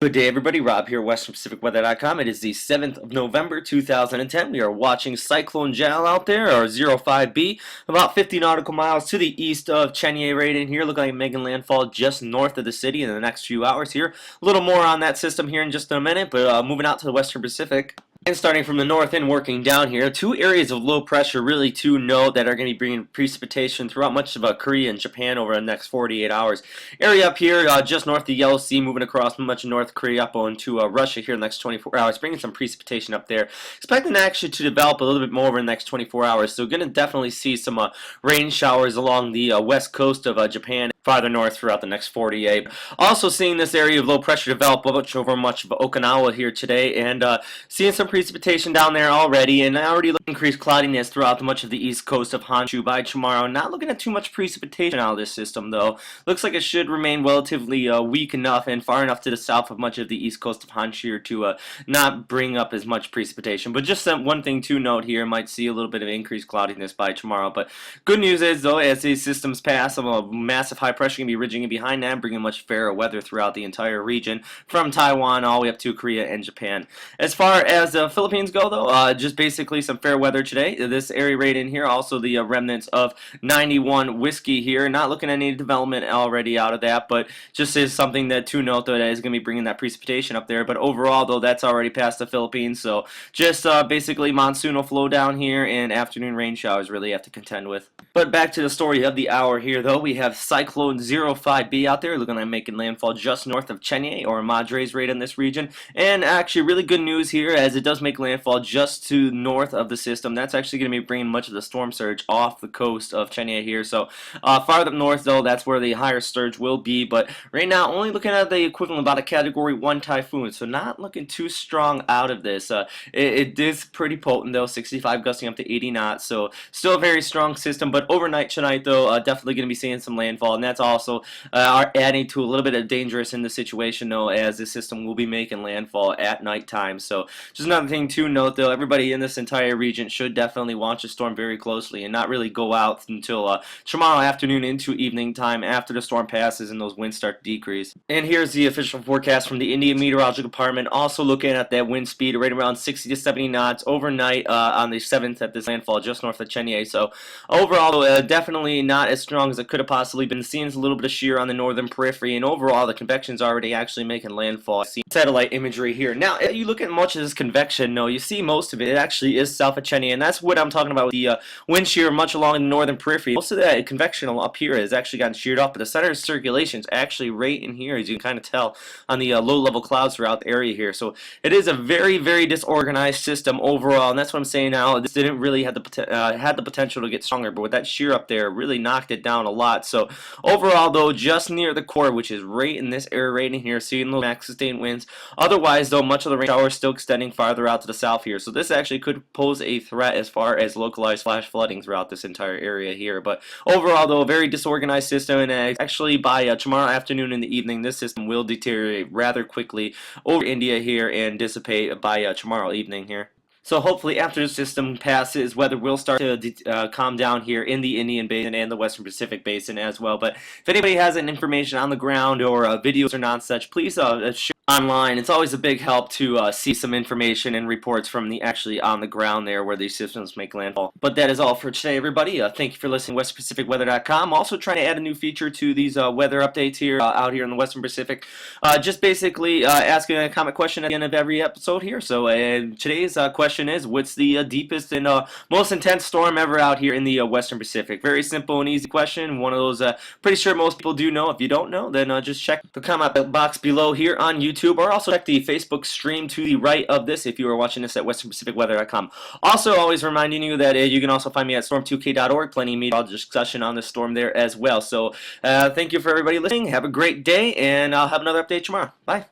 Good day, everybody. Rob here, WesternPacificWeather.com. It is the 7th of November, 2010. We are watching Cyclone JAL out there, or 05B, about 50 nautical miles to the east of Chenier right in here. Looking like making landfall just north of the city in the next few hours here. A little more on that system here in just a minute, but moving out to the Western Pacific. And starting from the north and working down here, two areas of low pressure really to note that are going to be bringing precipitation throughout much of Korea and Japan over the next 48 hours. Area up here just north of the Yellow Sea, moving across much of North Korea up onto Russia here in the next 24 hours, bringing some precipitation up there. Expecting actually to develop a little bit more over the next 24 hours, so going to definitely see some rain showers along the west coast of Japan, farther north throughout the next 48. Also seeing this area of low pressure develop over much of Okinawa here today, and seeing some precipitation down there already, and already increased cloudiness throughout much of the east coast of Honshu by tomorrow. Not looking at too much precipitation out of this system though. Looks like it should remain relatively weak enough and far enough to the south of much of the east coast of Honshu to not bring up as much precipitation. But just one thing to note here, might see a little bit of increased cloudiness by tomorrow. But good news is though, as these systems pass, a massive high pressure can be ridging in behind that, bringing much fairer weather throughout the entire region, from Taiwan all the way up to Korea and Japan. As far as the Philippines go though, just basically some fair weather today. This area right in here, also the remnants of 91 whiskey here. Not looking at any development already out of that, but just is something that to note that is going to be bringing that precipitation up there. But overall though, that's already past the Philippines, so just basically monsoonal flow down here and afternoon rain showers really have to contend with. But back to the story of the hour here though, we have Cyclone 05B out there, looking like making landfall just north of Chenier, or Madres right in this region. And actually really good news here, as it does make landfall just to north of the system. That's actually going to be bringing much of the storm surge off the coast of Chenier here. So farther up north though, that's where the higher surge will be. But right now only looking at the equivalent of about a category 1 typhoon, so not looking too strong out of this. It is pretty potent though, 65 gusting up to 80 knots, so still a very strong system. But overnight tonight though, definitely going to be seeing some landfall, and that's also are adding to a little bit of dangerous in the situation though, as this system will be making landfall at nighttime. So just another thing to note though, everybody in this entire region should definitely watch the storm very closely and not really go out until tomorrow afternoon into evening time after the storm passes and those winds start to decrease. And here's the official forecast from the Indian Meteorological Department, also looking at that wind speed right around 60 to 70 knots overnight on the 7th at this landfall just north of Chenier. So overall definitely not as strong as it could have possibly been. Seeing a little bit of shear on the northern periphery, and overall the convection's already actually making landfall. See satellite imagery here. Now you look at much of this convection, no, you see most of it actually is south of Chenier, and that's what I'm talking about with the wind shear much along the northern periphery. Most of that convection up here has actually gotten sheared off, but the center of circulation is actually right in here, as you can kind of tell on the low-level clouds throughout the area here. So it is a very, very disorganized system overall, and that's what I'm saying now. This didn't really have the potential to get stronger, but with that shear up there, really knocked it down a lot. So overall though, just near the core, which is right in this area right in here, seeing those max sustained winds. Otherwise though, much of the rain showers still extending farther out to the south here. So this actually could pose a threat as far as localized flash flooding throughout this entire area here. But overall though, a very disorganized system, and actually by tomorrow afternoon and the evening, this system will deteriorate rather quickly over India here and dissipate by tomorrow evening here. So hopefully after the system passes, weather will start to calm down here in the Indian Basin and the Western Pacific Basin as well. But if anybody has any information on the ground or videos or non-such, please share online. It's always a big help to see some information and reports from the actually on the ground there where these systems make landfall. But that is all for today, everybody. Thank you for listening to WesternPacificWeather.com. Also trying to add a new feature to these weather updates here out here in the Western Pacific. Just basically asking a comment question at the end of every episode here. So today's question is, what's the deepest and most intense storm ever out here in the Western Pacific? Very simple and easy question. One of those pretty sure most people do know. If you don't know, then just check the comment box below here on YouTube, or also check the Facebook stream to the right of this if you are watching this at WesternPacificWeather.com. Also, always reminding you that you can also find me at storm2k.org. Plenty of media discussion on the storm there as well. So thank you for everybody listening. Have a great day, and I'll have another update tomorrow. Bye.